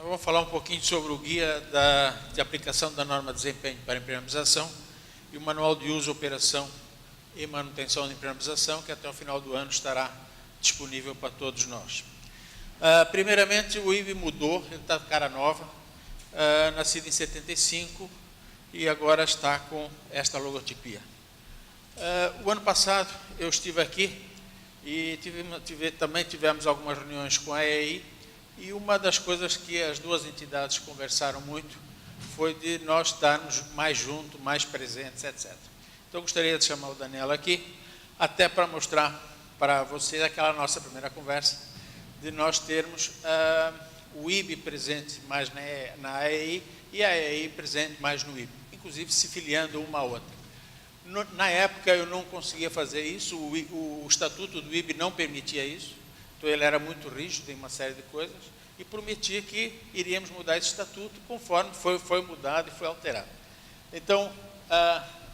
Nós vamos falar um pouquinho sobre o guia de aplicação da norma de desempenho para impermeabilização e o manual de uso, operação e manutenção de impermeabilização, que até o final do ano estará disponível para todos nós. Primeiramente, o IB mudou, ele está de cara nova, nascido em 75 e agora está com esta logotipia. O ano passado eu estive aqui e também tivemos algumas reuniões com a EI, e uma das coisas que as duas entidades conversaram muito foi de nós estarmos mais juntos, mais presentes, etc. Então, eu gostaria de chamar o Daniel aqui, até para mostrar para vocês aquela nossa primeira conversa, de nós termos o IB presente mais na AEI e a AEI presente mais no IB, inclusive se filiando uma à outra. Na época, eu não conseguia fazer isso, o estatuto do IB não permitia isso. Então, ele era muito rígido em uma série de coisas e prometia que iríamos mudar esse estatuto conforme foi mudado e foi alterado. Então,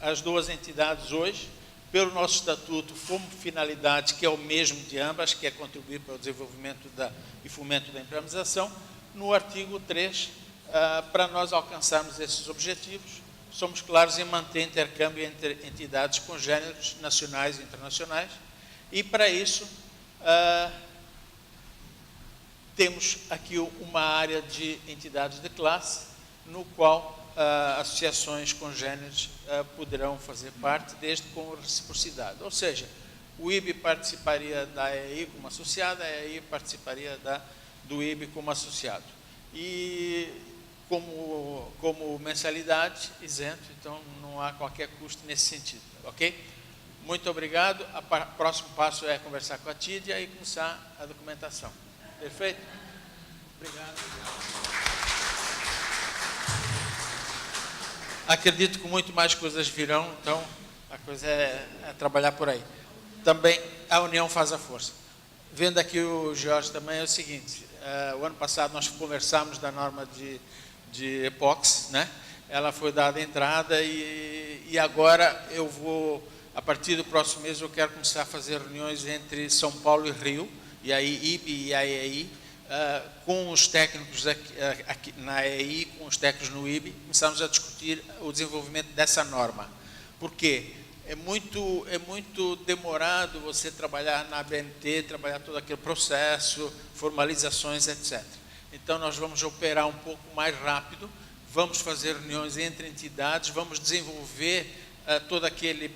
as duas entidades hoje, pelo nosso estatuto, como finalidade, que é o mesmo de ambas, que é contribuir para o desenvolvimento e fomento da impermeabilização, no artigo 3, para nós alcançarmos esses objetivos, somos claros em manter intercâmbio entre entidades congêneres nacionais e internacionais, e para isso, temos aqui uma área de entidades de classe, no qual associações congêneres poderão fazer parte, desde com reciprocidade. Ou seja, o IB participaria da AEI como associado, a AEI participaria do IB como associado. E como mensalidade, isento, então não há qualquer custo nesse sentido, ok? Muito obrigado. O próximo passo é conversar com a Tídia e começar a documentação. Perfeito? Obrigado. Acredito que muito mais coisas virão, então a coisa é trabalhar por aí. Também a união faz a força. Vendo aqui o Jorge também é o seguinte, o ano passado nós conversamos da norma de epox, né? Ela foi dada entrada e agora eu vou, a partir do próximo mês, eu quero começar a fazer reuniões entre São Paulo e Rio, e aí IB e a EI, com os técnicos aqui na EI, com os técnicos no IB, começamos a discutir o desenvolvimento dessa norma. Por quê? É muito demorado você trabalhar na ABNT, trabalhar todo aquele processo, formalizações, etc. Então, nós vamos operar um pouco mais rápido, vamos fazer reuniões entre entidades, vamos desenvolver todo aquele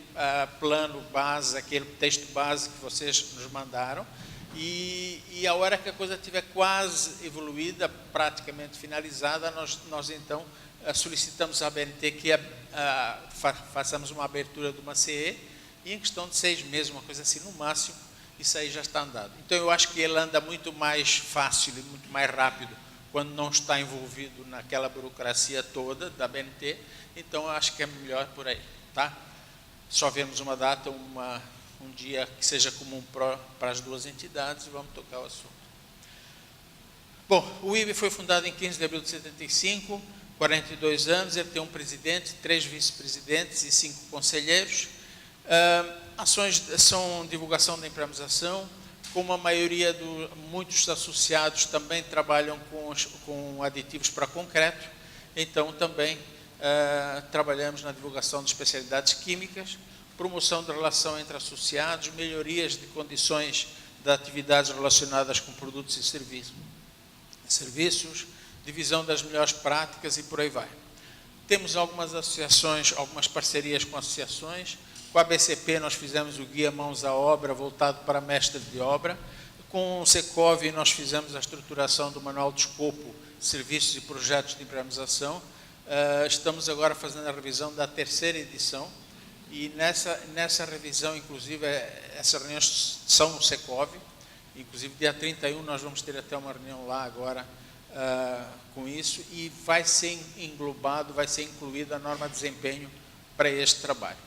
plano base, aquele texto base que vocês nos mandaram, e a hora que a coisa estiver quase evoluída, praticamente finalizada, nós então solicitamos à ABNT que façamos uma abertura de uma CE, e em questão de 6 meses, uma coisa assim, no máximo, isso aí já está andado. Então, eu acho que ele anda muito mais fácil e muito mais rápido quando não está envolvido naquela burocracia toda da ABNT, então eu acho que é melhor por aí, tá? Só vemos uma data, um dia que seja comum para as duas entidades e vamos tocar o assunto. Bom, o IB foi fundado em 15 de abril de 75, 42 anos, ele tem um presidente, 3 vice-presidentes e 5 conselheiros. Ações são divulgação da impermeabilização, como a maioria muitos associados também trabalham com aditivos para concreto, então também trabalhamos na divulgação de especialidades químicas, promoção da relação entre associados, melhorias de condições de atividades relacionadas com produtos e serviços, divisão das melhores práticas e por aí vai. Temos algumas associações, algumas parcerias com associações. Com a BCP nós fizemos o guia Mãos à Obra, voltado para mestre de obra. Com o Secov nós fizemos a estruturação do manual de escopo, serviços e projetos de impermeabilização. Estamos agora fazendo a revisão da 3ª edição. E nessa revisão, inclusive, essas reuniões são no Secov. Inclusive, dia 31 nós vamos ter até uma reunião lá agora com isso. E vai ser englobado, vai ser incluída a norma de desempenho para este trabalho.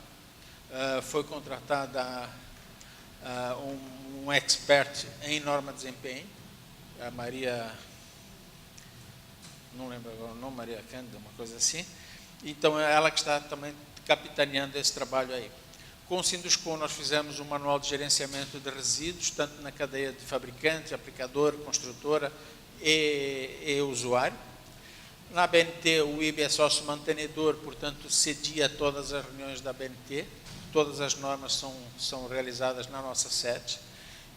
Foi contratada um expert em norma de desempenho, a Maria, não lembro agora o nome, Maria Cândida, uma coisa assim. Então, é ela que está também capitaneando esse trabalho aí. Com o Sinduscom, nós fizemos um manual de gerenciamento de resíduos, tanto na cadeia de fabricante, aplicador, construtora e usuário. Na BNT, o IB é sócio mantenedor, portanto, cedia todas as reuniões da BNT, todas as normas são realizadas na nossa sede.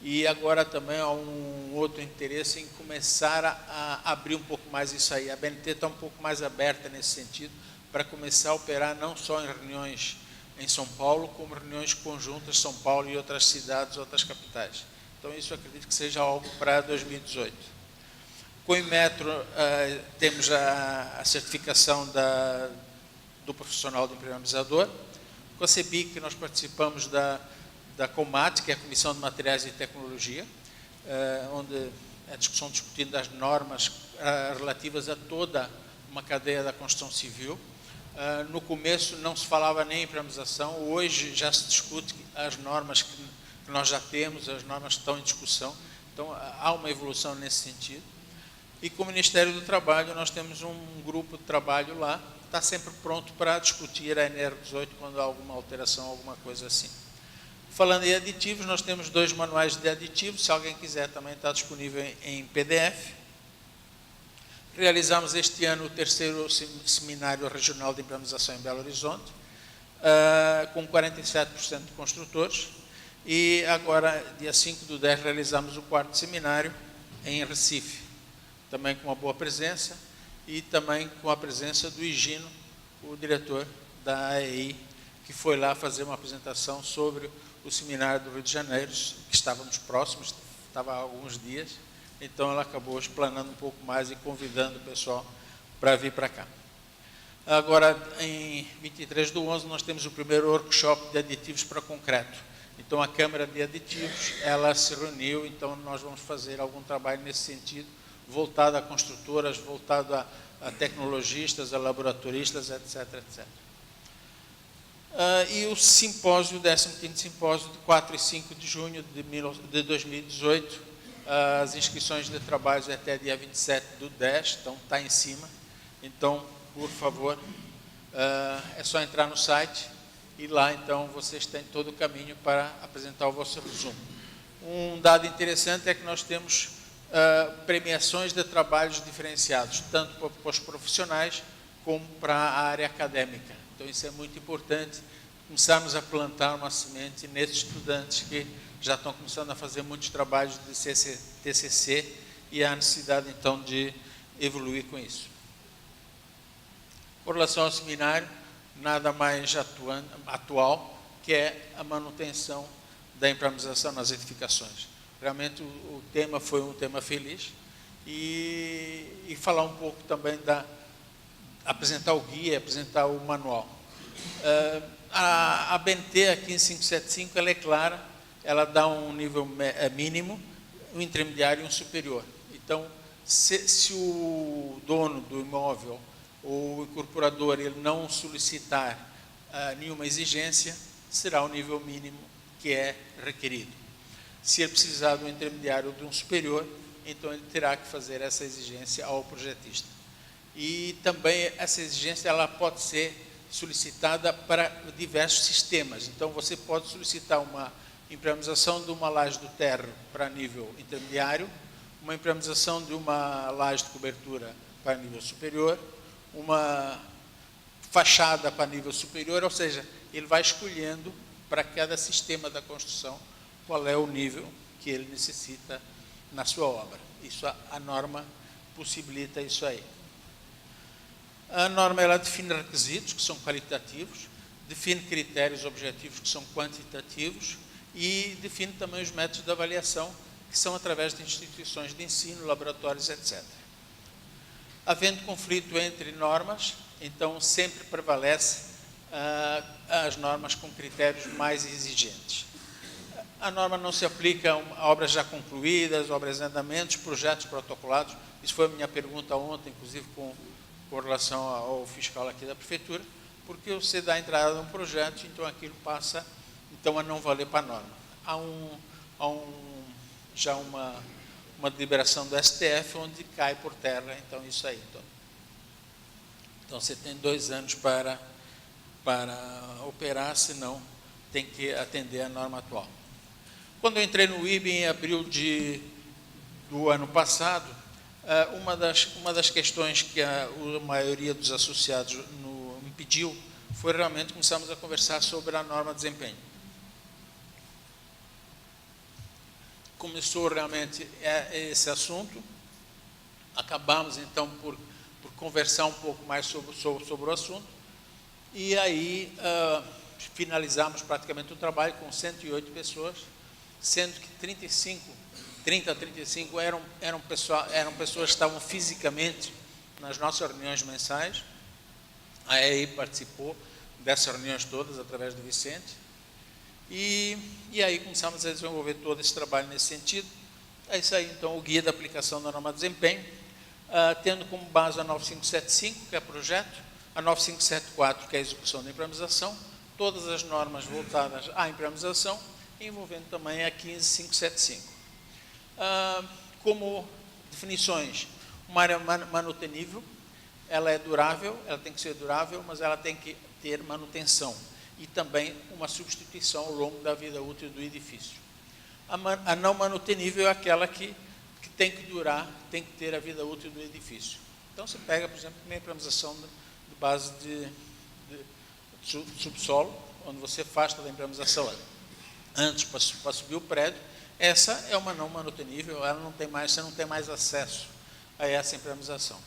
E agora também há um outro interesse em começar a abrir um pouco mais isso aí. A BNT está um pouco mais aberta nesse sentido, para começar a operar não só em reuniões em São Paulo, como reuniões conjuntas São Paulo e outras cidades, outras capitais. Então, isso eu acredito que seja algo para 2018. Com o Inmetro, temos a certificação do profissional de impermeabilizador. Com a CEBIC, nós participamos da COMAT, que é a Comissão de Materiais e Tecnologia, onde a discussão discutindo as normas relativas a toda uma cadeia da construção civil. No começo não se falava nem em impermeabilização, hoje já se discute as normas que nós já temos, as normas que estão em discussão, então há uma evolução nesse sentido. E com o Ministério do Trabalho nós temos um grupo de trabalho lá, está sempre pronto para discutir a NR18 quando há alguma alteração, alguma coisa assim. Falando em aditivos, nós temos 2 manuais de aditivos, se alguém quiser também está disponível em PDF. Realizamos este ano o 3º Seminário Regional de Impermeabilização em Belo Horizonte, com 47% de construtores, e agora, dia 5/10, realizamos o 4º Seminário em Recife, também com uma boa presença, e também com a presença do Higino, o diretor da AEI, que foi lá fazer uma apresentação sobre o Seminário do Rio de Janeiro, que estávamos próximos, estava há alguns dias, então ela acabou explanando um pouco mais e convidando o pessoal para vir para cá. Agora, em 23/11, nós temos o primeiro workshop de aditivos para concreto. Então, a Câmara de Aditivos, ela se reuniu, então nós vamos fazer algum trabalho nesse sentido, voltado a construtoras, voltado a tecnologistas, a laboratoristas, etc, etc. E o simpósio, o 15º simpósio, de 4 e 5 de junho de 2018, as inscrições de trabalhos é até dia 27/10, então está em cima. Então, por favor, é só entrar no site e lá, então, vocês têm todo o caminho para apresentar o vosso resumo. Um dado interessante é que nós temos premiações de trabalhos diferenciados, tanto para os profissionais como para a área acadêmica. Então, isso é muito importante, começarmos a plantar uma semente nesses estudantes que já estão começando a fazer muitos trabalhos de TCC e há necessidade, então, de evoluir com isso. Com relação ao seminário, nada mais atual que é a manutenção da impermeabilização nas edificações. Realmente, o tema foi um tema feliz e falar um pouco também apresentar o guia, apresentar o manual. A BNT, a 15575, ela é clara, ela dá um nível mínimo, um intermediário e um superior. Então, se o dono do imóvel ou o incorporador ele não solicitar nenhuma exigência, será o nível mínimo que é requerido. Se ele precisar de um intermediário ou de um superior, então ele terá que fazer essa exigência ao projetista. E também essa exigência ela pode ser solicitada para diversos sistemas. Então, você pode solicitar uma impermeabilização de uma laje do térreo para nível intermediário, uma impermeabilização de uma laje de cobertura para nível superior, uma fachada para nível superior, ou seja, ele vai escolhendo para cada sistema da construção qual é o nível que ele necessita na sua obra. Isso, a norma possibilita isso aí. A norma ela define requisitos, que são qualitativos, define critérios objetivos, que são quantitativos, e define também os métodos de avaliação, que são através de instituições de ensino, laboratórios, etc. Havendo conflito entre normas, então sempre prevalece as normas com critérios mais exigentes. A norma não se aplica a obras já concluídas, obras em andamentos, projetos protocolados. Isso foi a minha pergunta ontem, inclusive com relação ao fiscal aqui da prefeitura, porque você dá entrada num projeto, então aquilo passa então a não valer para a norma. Há já uma deliberação do STF onde cai por terra, então isso aí. Então você tem 2 anos para operar, senão tem que atender a norma atual. Quando eu entrei no IB em abril do ano passado, Uma das questões que a maioria dos associados me pediu foi realmente começarmos a conversar sobre a norma de desempenho. Começou realmente esse assunto, acabamos então por conversar um pouco mais sobre o assunto, e aí finalizamos praticamente o trabalho com 108 pessoas, sendo que 30 a 35 eram pessoas que estavam fisicamente nas nossas reuniões mensais. A EI participou dessas reuniões todas através do Vicente, e aí começamos a desenvolver todo esse trabalho nesse sentido. É isso aí, então, o guia da aplicação da norma de desempenho, tendo como base a 9575, que é projeto, a 9574, que é a execução da implementação, todas as normas voltadas à implementação, envolvendo também a 15575. Como definições, uma área manutenível, ela é durável, ela tem que ser durável, mas ela tem que ter manutenção e também uma substituição ao longo da vida útil do edifício. A não manutenível é aquela que tem que durar, tem que ter a vida útil do edifício. Então, você pega, por exemplo, a implementação de base de subsolo, onde você faz toda a implementação antes para subir o prédio. Essa é uma não manutenível, ela não tem mais, você não tem mais acesso a essa implementação.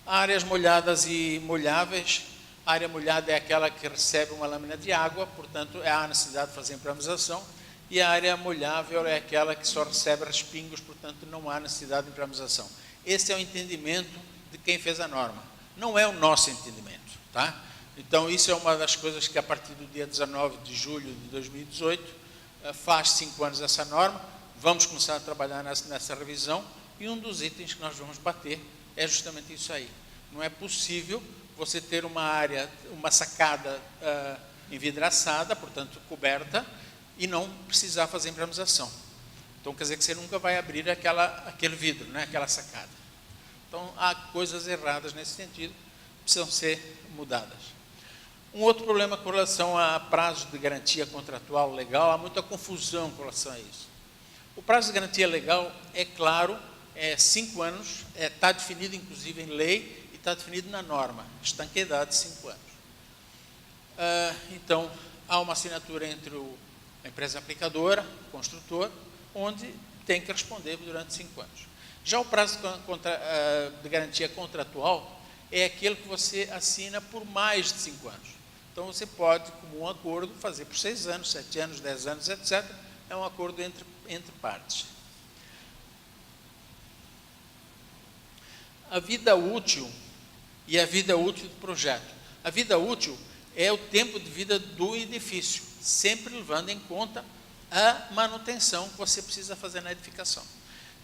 Áreas molhadas e molháveis. A área molhada é aquela que recebe uma lâmina de água, portanto, há necessidade de fazer a impermeabilização, e a área molhável é aquela que só recebe respingos, portanto, não há necessidade de impermeabilização. Esse é o entendimento de quem fez a norma, não é o nosso entendimento, tá? Então, isso é uma das coisas que, a partir do dia 19 de julho de 2018, faz 5 anos essa norma, vamos começar a trabalhar nessa revisão, e um dos itens que nós vamos bater é justamente isso aí. Não é possível você ter uma área, uma sacada envidraçada, portanto coberta, e não precisar fazer impermeabilização. Então quer dizer que você nunca vai abrir aquele vidro, né, aquela sacada. Então há coisas erradas nesse sentido, precisam ser mudadas. Um outro problema com relação a prazo de garantia contratual legal, há muita confusão com relação a isso. O prazo de garantia legal é claro, é 5 anos, está definido inclusive em lei, está definido na norma, estanqueidade de 5 anos. Então, há uma assinatura entre a empresa aplicadora, o construtor, onde tem que responder durante 5 anos. Já o prazo de garantia contratual é aquele que você assina por mais de 5 anos. Então, você pode, como um acordo, fazer por 6 anos, 7 anos, 10 anos, etc. É um acordo entre partes. A vida útil e a vida útil do projeto. A vida útil é o tempo de vida do edifício, sempre levando em conta a manutenção que você precisa fazer na edificação.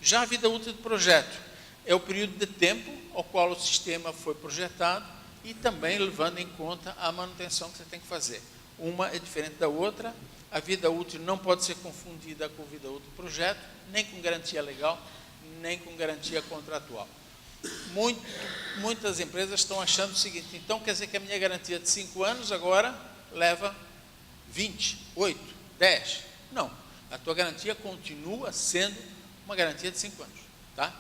Já a vida útil do projeto é o período de tempo ao qual o sistema foi projetado e também levando em conta a manutenção que você tem que fazer. Uma é diferente da outra, a vida útil não pode ser confundida com a vida útil do projeto, nem com garantia legal, nem com garantia contratual. Muitas empresas estão achando o seguinte, então quer dizer que a minha garantia de 5 anos agora leva 20, 8, 10. Não, a tua garantia continua sendo uma garantia de 5 anos. Tá?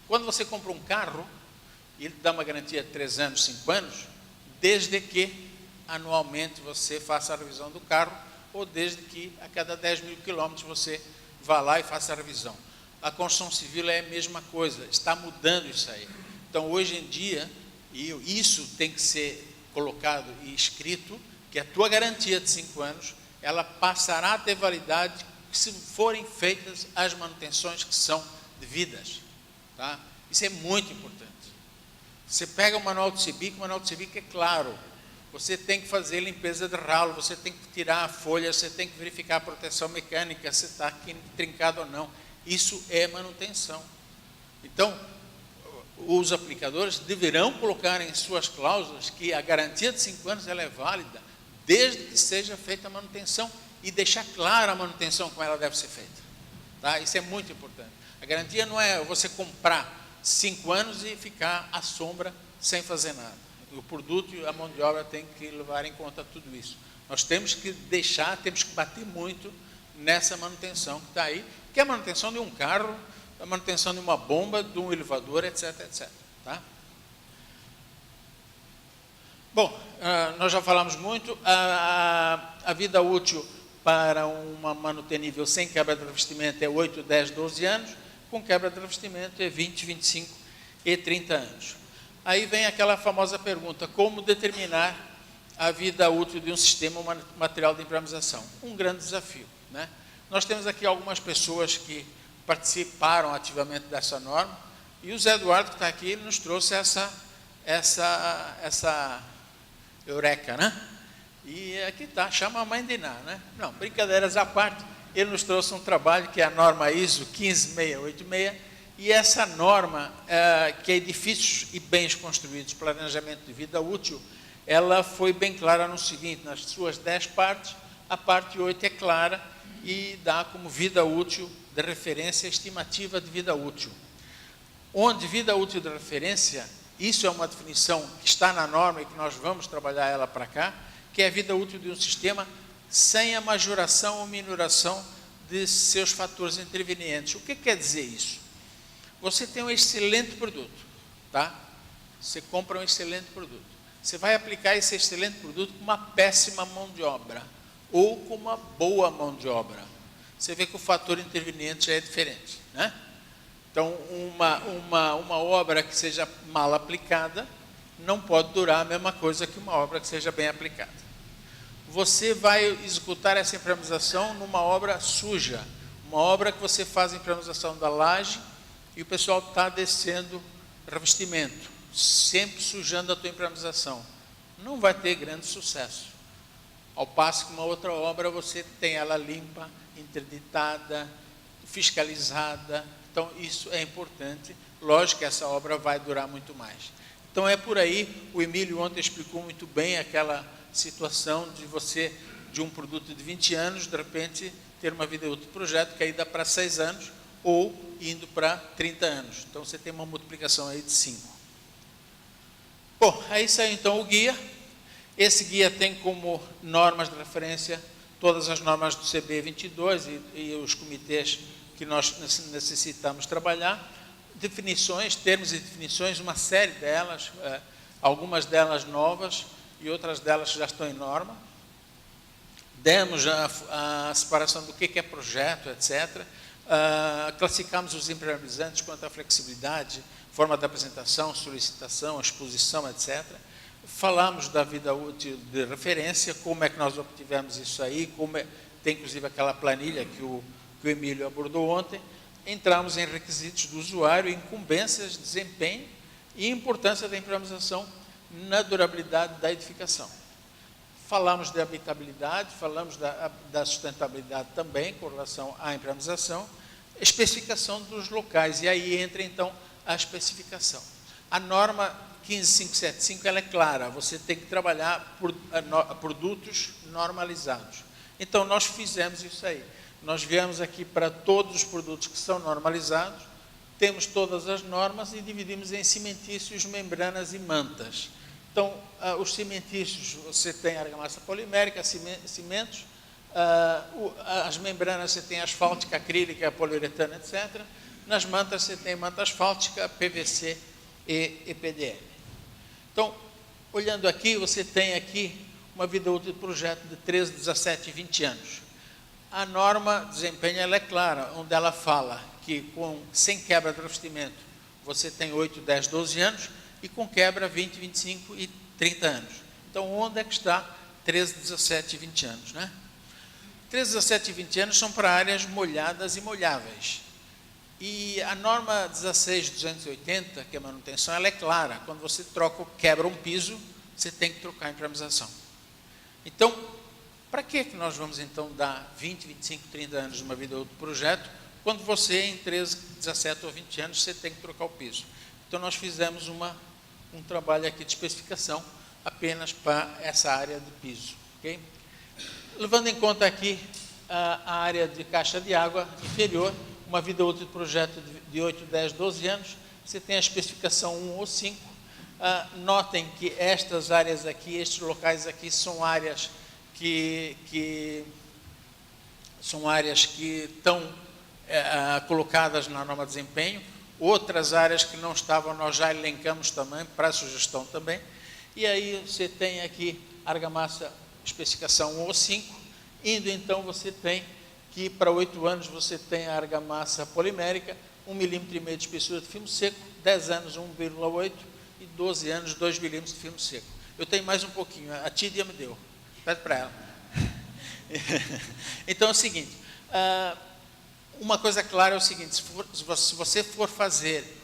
Quando você compra um carro, ele dá uma garantia de 3 anos, 5 anos, desde que anualmente você faça a revisão do carro, ou desde que a cada 10 mil quilômetros você vá lá e faça a revisão. A construção civil é a mesma coisa, está mudando isso aí. Então, hoje em dia, e isso tem que ser colocado e escrito, que a tua garantia de 5 anos, ela passará a ter validade se forem feitas as manutenções que são devidas. Tá? Isso é muito importante. Você pega o manual de CEBIC, o manual de CEBIC é claro. Você tem que fazer limpeza de ralo, você tem que tirar a folha, você tem que verificar a proteção mecânica, se está aqui trincado ou não. Isso é manutenção. Então, os aplicadores deverão colocar em suas cláusulas que a garantia de 5 anos ela é válida, desde que seja feita a manutenção e deixar clara a manutenção como ela deve ser feita. Tá? Isso é muito importante. A garantia não é você comprar 5 anos e ficar à sombra sem fazer nada. O produto e a mão de obra tem que levar em conta tudo isso. Nós temos que temos que bater muito nessa manutenção que está aí, que é a manutenção de um carro, a manutenção de uma bomba, de um elevador, etc, etc. Tá? Bom, nós já falamos muito, a vida útil para uma manutenível sem quebra de revestimento é 8, 10, 12 anos, com quebra de revestimento é 20, 25 e 30 anos. Aí vem aquela famosa pergunta, como determinar a vida útil de um sistema ou material de impermeabilização? Um grande desafio, né? Nós temos aqui algumas pessoas que participaram ativamente dessa norma, e o Zé Eduardo, que está aqui, ele nos trouxe essa eureka, né? E aqui está, chama a mãe de Iná, né? Não, brincadeiras à parte, ele nos trouxe um trabalho que é a norma ISO 15686, e essa norma, que é edifícios e bens construídos, planejamento de vida útil, ela foi bem clara no seguinte, nas suas 10 partes, a parte 8 é clara e dá como vida útil de referência estimativa de vida útil. Onde vida útil de referência, isso é uma definição que está na norma e que nós vamos trabalhar ela para cá, que é a vida útil de um sistema sem a majoração ou minoração de seus fatores intervenientes. O que quer dizer isso? Você tem um excelente produto, tá? Você compra um excelente produto. Você vai aplicar esse excelente produto com uma péssima mão de obra ou com uma boa mão de obra. Você vê que o fator interveniente já é diferente, né? Então, uma obra que seja mal aplicada não pode durar a mesma coisa que uma obra que seja bem aplicada. Você vai executar essa impermeabilização numa obra suja, uma obra que você faz a impermeabilização da laje e o pessoal está descendo revestimento, sempre sujando a tua impermeabilização. Não vai ter grande sucesso. Ao passo que uma outra obra você tem ela limpa, interditada, fiscalizada. Então, isso é importante. Lógico que essa obra vai durar muito mais. Então, é por aí, o Emílio ontem explicou muito bem aquela situação de você, de um produto de 20 anos, de repente, ter uma vida útil do projeto que aí dá para 6 anos, ou indo para 30 anos. Então, você tem uma multiplicação aí de 5. Bom, aí saiu então o guia. Esse guia tem como normas de referência todas as normas do CB22 e os comitês que nós necessitamos trabalhar, definições, termos e definições, uma série delas, algumas delas novas e outras delas já estão em norma. Demos a separação do que é projeto, etc. Classificamos os impermeabilizantes quanto à flexibilidade, forma de apresentação, solicitação, exposição, etc. Falamos da vida útil de referência, como é que nós obtivemos isso aí, tem inclusive aquela planilha que o Emílio abordou ontem. Entramos em requisitos do usuário, incumbências, desempenho e importância da impermeabilização na durabilidade da edificação. Falamos de habitabilidade, falamos da sustentabilidade também com relação à impermeabilização, especificação dos locais, e aí entra então a especificação. A norma 15575 ela é clara, você tem que trabalhar por produtos normalizados. Então, nós fizemos isso aí. Nós viemos aqui para todos os produtos que são normalizados, temos todas as normas e dividimos em cimentícios, membranas e mantas. Então, os cimentícios, você tem argamassa polimérica, cimentos, as membranas você tem asfáltica, acrílica, poliuretano, etc. Nas mantas você tem manta asfáltica, PVC e EPDM. Então, olhando aqui, você tem aqui uma vida útil de projeto de 13, 17 e 20 anos. A norma de desempenho ela é clara, onde ela fala que sem quebra de revestimento você tem 8, 10, 12 anos e com quebra 20, 25 e 30 anos. Então, onde é que está 13, 17 e 20 anos, né? 13, 17 e 20 anos são para áreas molhadas e molháveis. E a norma 16280, que é a manutenção, ela é clara. Quando você quebra um piso, você tem que trocar a impermeabilização. Então, para que nós vamos então dar 20, 25, 30 anos de uma vida útil do projeto, quando você em 13, 17 ou 20 anos você tem que trocar o piso? Então nós fizemos um trabalho aqui de especificação apenas para essa área de piso, ok? Levando em conta aqui a área de caixa de água inferior, uma vida útil do projeto de 8, 10, 12 anos, você tem a especificação 1 ou 5. Notem que estas áreas aqui, estes locais aqui são áreas que estão colocadas na norma de desempenho. Outras áreas que não estavam, nós já elencamos também, para sugestão também. E aí você tem aqui argamassa especificação 1 ou 5, indo então você tem que para 8 anos você tem a argamassa polimérica, 1,5 mm de espessura de filme seco, 10 anos 1,8 e 12 anos 2 mm de filme seco. Eu tenho mais um pouquinho, a Tídia me deu, pede para ela. Então é o seguinte, uma coisa clara é o seguinte, se você for fazer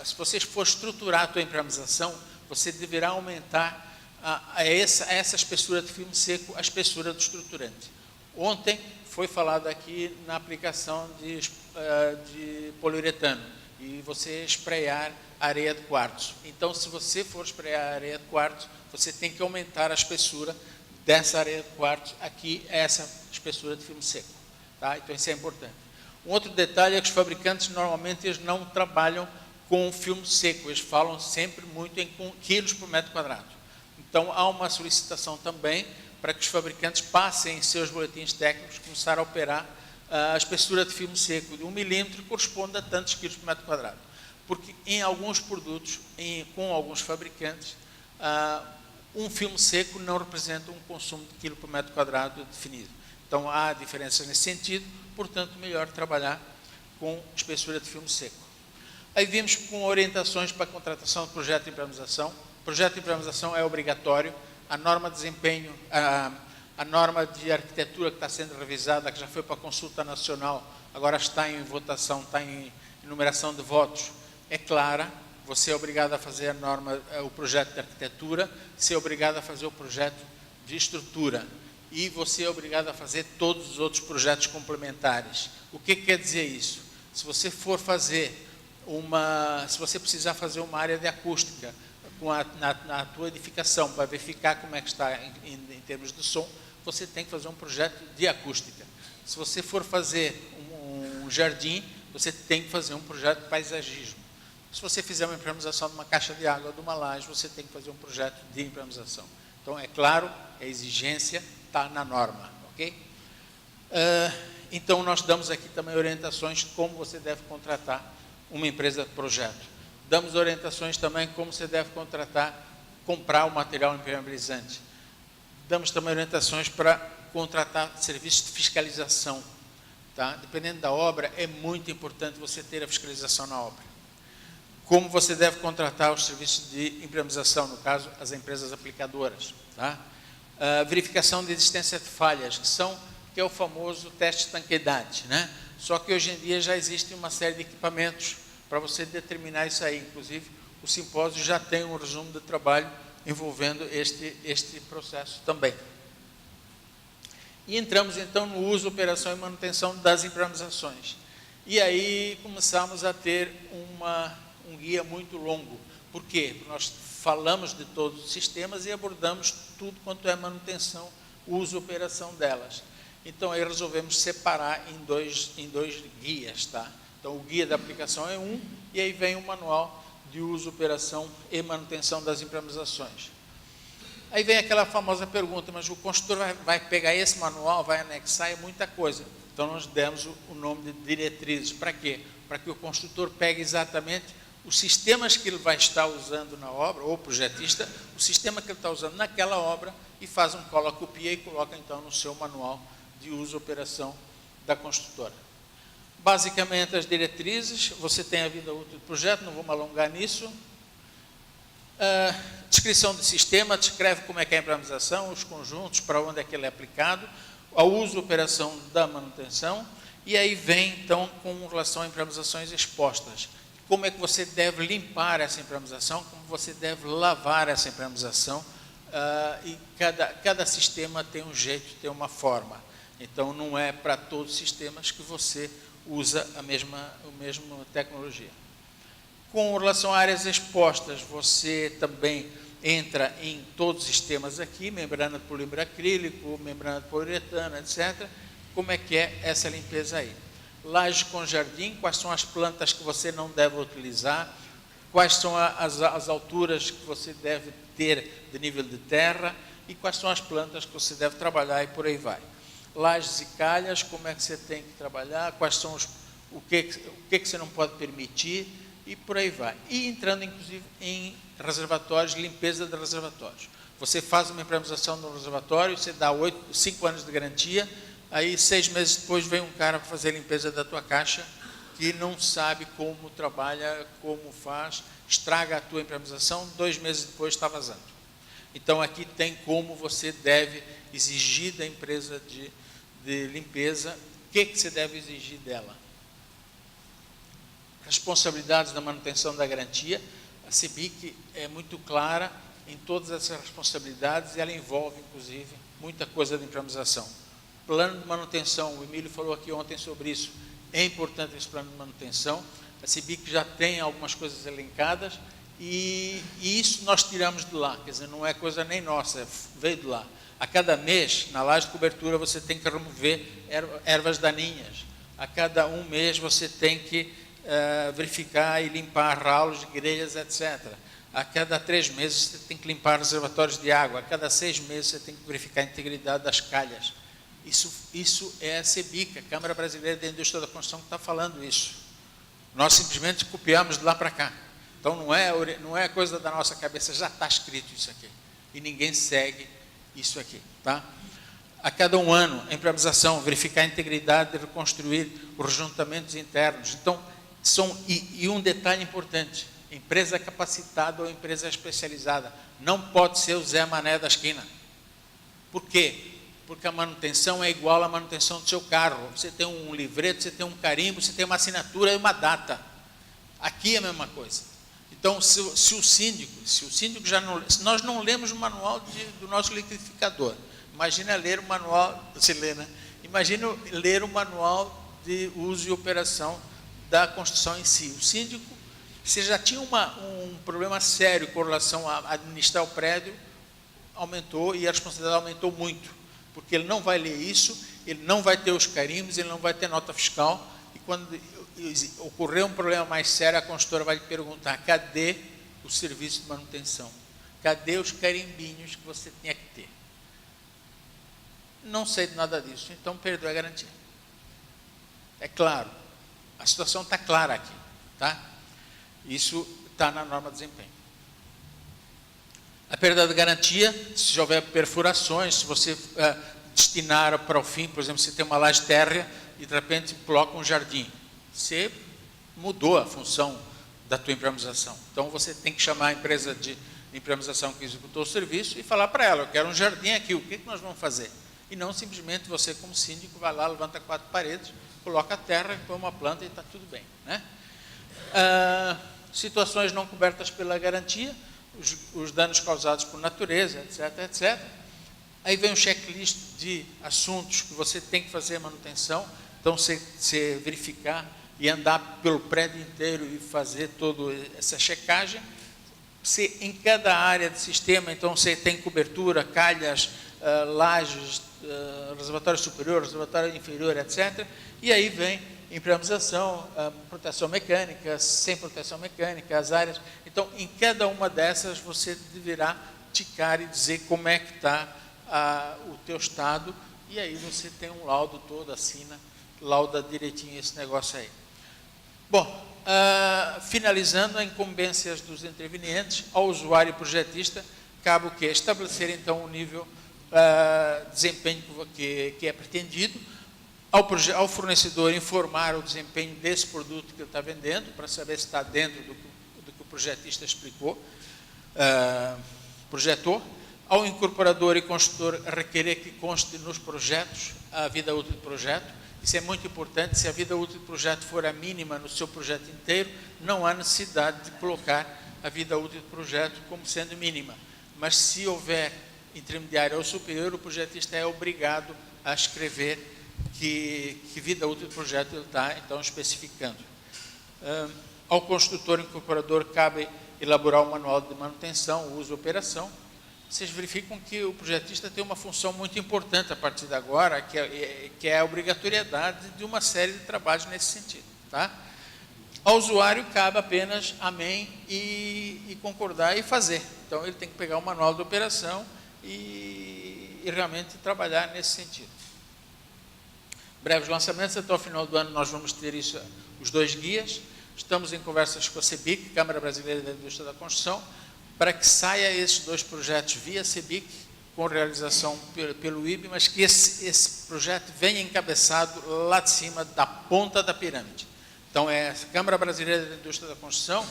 se você for estruturar a tua impermeabilização, você deverá aumentar a essa espessura de filme seco, a espessura do estruturante. Ontem foi falado aqui na aplicação de poliuretano e você espraiar areia de quartzo. Então, se você for espraiar areia de quartzo, você tem que aumentar a espessura dessa areia de quartzo aqui, essa espessura de filme seco. Tá? Então, isso é importante. Um outro detalhe é que os fabricantes, normalmente, eles não trabalham com filme seco, eles falam sempre muito em quilos por metro quadrado. Então, há uma solicitação também para que os fabricantes passem em seus boletins técnicos, começar a operar a espessura de filme seco de 1 milímetro corresponde a tantos quilos por metro quadrado. Porque em alguns produtos, com alguns fabricantes, um filme seco não representa um consumo de quilo por metro quadrado definido. Então, há diferenças nesse sentido, portanto, melhor trabalhar com espessura de filme seco. Aí vimos com orientações para a contratação do projeto de impermeabilização. O projeto de impermeabilização é obrigatório. A norma de desempenho, a norma de arquitetura que está sendo revisada, que já foi para a consulta nacional, agora está em votação, está em enumeração de votos, é clara. Você é obrigado a fazer o projeto de arquitetura, você é obrigado a fazer o projeto de estrutura e você é obrigado a fazer todos os outros projetos complementares. O que quer dizer isso? Se você for fazer se você precisar fazer uma área de acústica na tua edificação, para verificar como é que está em termos de som, você tem que fazer um projeto de acústica. Se você for fazer um jardim, você tem que fazer um projeto de paisagismo. Se você fizer uma impermeabilização de uma caixa de água ou de uma laje, você tem que fazer um projeto de impermeabilização. Então, é claro, a exigência está na norma, ok? Então, nós damos aqui também orientações como você deve contratar uma empresa de projeto. Damos orientações também como você deve comprar o material impermeabilizante. Damos também orientações para contratar serviços de fiscalização. Tá? Dependendo da obra, é muito importante você ter a fiscalização na obra. Como você deve contratar os serviços de impermeabilização, no caso, as empresas aplicadoras. Tá? Verificação de existência de falhas, que é o famoso teste de tanqueidade, né? Só que hoje em dia já existe uma série de equipamentos para você determinar isso aí. Inclusive, o simpósio já tem um resumo de trabalho envolvendo este processo também. E entramos, então, no uso, operação e manutenção das impermeabilizações. E aí começamos a ter um guia muito longo. Por quê? Porque nós falamos de todos os sistemas e abordamos tudo quanto é manutenção, uso, operação delas. Então, aí resolvemos separar em dois guias, tá? Então, o guia da aplicação é um, e aí vem o manual de uso, operação e manutenção das impermeabilizações. Aí vem aquela famosa pergunta, mas o construtor vai pegar esse manual, vai anexar, é muita coisa. Então, nós demos o nome de diretrizes. Para quê? Para que o construtor pegue exatamente os sistemas que ele vai estar usando na obra, ou o projetista, o sistema que ele está usando naquela obra, e faz um cola-copia e coloca, então, no seu manual de uso e operação da construtora. Basicamente, as diretrizes, você tem a vida útil do projeto, não vou me alongar nisso. Descrição do sistema, descreve como é que é a impermeabilização, os conjuntos, para onde é que ele é aplicado, a uso e operação da manutenção, e aí vem, então, com relação a impermeabilizações expostas. Como é que você deve limpar essa impermeabilização, como você deve lavar essa impermeabilização, e cada sistema tem um jeito, tem uma forma. Então, não é para todos os sistemas que você usa a mesma tecnologia. Com relação a áreas expostas, você também entra em todos os sistemas aqui, membrana de polímero acrílico, membrana de poliuretano, etc. Como é que é essa limpeza aí? Laje com jardim, quais são as plantas que você não deve utilizar, quais são as alturas que você deve ter de nível de terra e quais são as plantas que você deve trabalhar e por aí vai. lajes e calhas, como é que você tem que trabalhar, quais são o que você não pode permitir, e por aí vai. E entrando, inclusive, em reservatórios, limpeza de reservatórios. Você faz uma impermeabilização no reservatório, você dá 5 anos de garantia, aí 6 meses depois vem um cara para fazer a limpeza da tua caixa, que não sabe como trabalha, como faz, estraga a tua impermeabilização, 2 meses depois está vazando. Então, aqui tem como você deve exigir da empresa de limpeza, o que você deve exigir dela. Responsabilidades da manutenção da garantia, a CEBIC é muito clara em todas essas responsabilidades e ela envolve, inclusive, muita coisa de impermeabilização. Plano de manutenção, o Emílio falou aqui ontem sobre isso, é importante esse plano de manutenção, a CEBIC já tem algumas coisas elencadas e isso nós tiramos de lá, quer dizer, não é coisa nem nossa, veio de lá. A cada mês, na laje de cobertura, você tem que remover ervas daninhas, a cada um mês você tem que verificar e limpar ralos de grelhas, etc. A cada 3 meses você tem que limpar reservatórios de água, a cada 6 meses você tem que verificar a integridade das calhas. Isso é a CEBIC, a Câmara Brasileira da Indústria da Construção, que está falando isso. Nós simplesmente copiamos de lá para cá. Então não é coisa da nossa cabeça, já está escrito isso aqui. E ninguém segue isso aqui. Tá? A cada 1 ano, a impermeabilização, verificar a integridade e reconstruir os rejuntamentos internos. Então, e um detalhe importante, empresa capacitada ou empresa especializada, não pode ser o Zé Mané da esquina. Por quê? Porque a manutenção é igual à manutenção do seu carro. Você tem um livreto, você tem um carimbo, você tem uma assinatura e uma data. Aqui é a mesma coisa. Então, se o síndico já não... Se nós não lemos o manual do nosso liquidificador, imagina ler o manual... Você lê, né? Imagina ler o manual de uso e operação da construção em si. O síndico, você já tinha um problema sério com relação a administrar o prédio, aumentou e a responsabilidade aumentou muito, porque ele não vai ler isso, ele não vai ter os carimbos, ele não vai ter nota fiscal, e quando ocorrer um problema mais sério, a construtora vai lhe perguntar, cadê o serviço de manutenção? Cadê os carimbinhos que você tinha que ter? Não sei de nada disso, então perdoe a garantia. É claro, a situação está clara aqui, tá? Isso está na norma de desempenho. A perda de garantia, se houver perfurações, se você destinar para o fim, por exemplo, se tem uma laje térrea e de repente coloca um jardim, você mudou a função da tua impermeabilização. Então você tem que chamar a empresa de impermeabilização que executou o serviço e falar para ela, eu quero um jardim aqui, o que nós vamos fazer? E não simplesmente você, como síndico, vai lá, levanta 4 paredes, coloca a terra, põe uma planta e está tudo bem, né? Situações não cobertas pela garantia, os danos causados por natureza, etc, etc. Aí vem um checklist de assuntos que você tem que fazer a manutenção, então você verificar e andar pelo prédio inteiro e fazer toda essa checagem. Você, em cada área de sistema, então você tem cobertura, calhas, lajes, reservatório superior, reservatório inferior, etc. E aí vem impermeabilização, proteção mecânica, sem proteção mecânica, as áreas. Então, em cada uma dessas, você deverá ticar e dizer como é que está o teu estado, e aí você tem um laudo todo, assina, lauda direitinho esse negócio aí. Bom, finalizando, as incumbências dos intervenientes, ao usuário e projetista, cabe o quê? Estabelecer, então, o nível de desempenho que é pretendido, ao fornecedor informar o desempenho desse produto que ele está vendendo, para saber se está dentro do que o projetista explicou, projetou, ao incorporador e construtor requerer que conste nos projetos a vida útil do projeto. Isso é muito importante, se a vida útil do projeto for a mínima no seu projeto inteiro, não há necessidade de colocar a vida útil do projeto como sendo mínima. Mas se houver intermediária ou superior, o projetista é obrigado a escrever que vida útil do projeto ele está, então, especificando. Ao construtor e incorporador cabe elaborar o manual de manutenção, uso e operação. Vocês verificam que o projetista tem uma função muito importante a partir de agora, que é a obrigatoriedade de uma série de trabalhos nesse sentido. Tá? Ao usuário cabe apenas amém e concordar e fazer. Então, ele tem que pegar o manual de operação e realmente trabalhar nesse sentido. breves lançamentos. Até o final do ano nós vamos ter isso, os 2 guias. Estamos em conversas com a CEBIC, Câmara Brasileira da Indústria da Construção, para que saia esses 2 projetos via CEBIC, com realização pelo IB, mas que esse projeto venha encabeçado lá de cima, da ponta da pirâmide. Então, é a Câmara Brasileira da Indústria da Construção,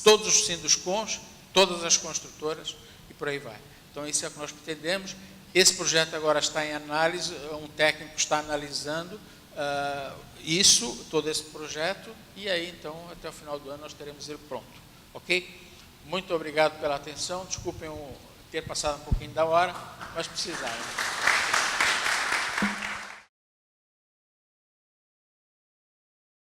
todos os Sinduscons, todas as construtoras e por aí vai. Então, isso é o que nós pretendemos. Esse projeto agora está em análise, um técnico está analisando todo esse projeto, e aí, então, até o final do ano nós teremos ele pronto. Ok? Muito obrigado pela atenção, desculpem ter passado um pouquinho da hora, mas precisaram.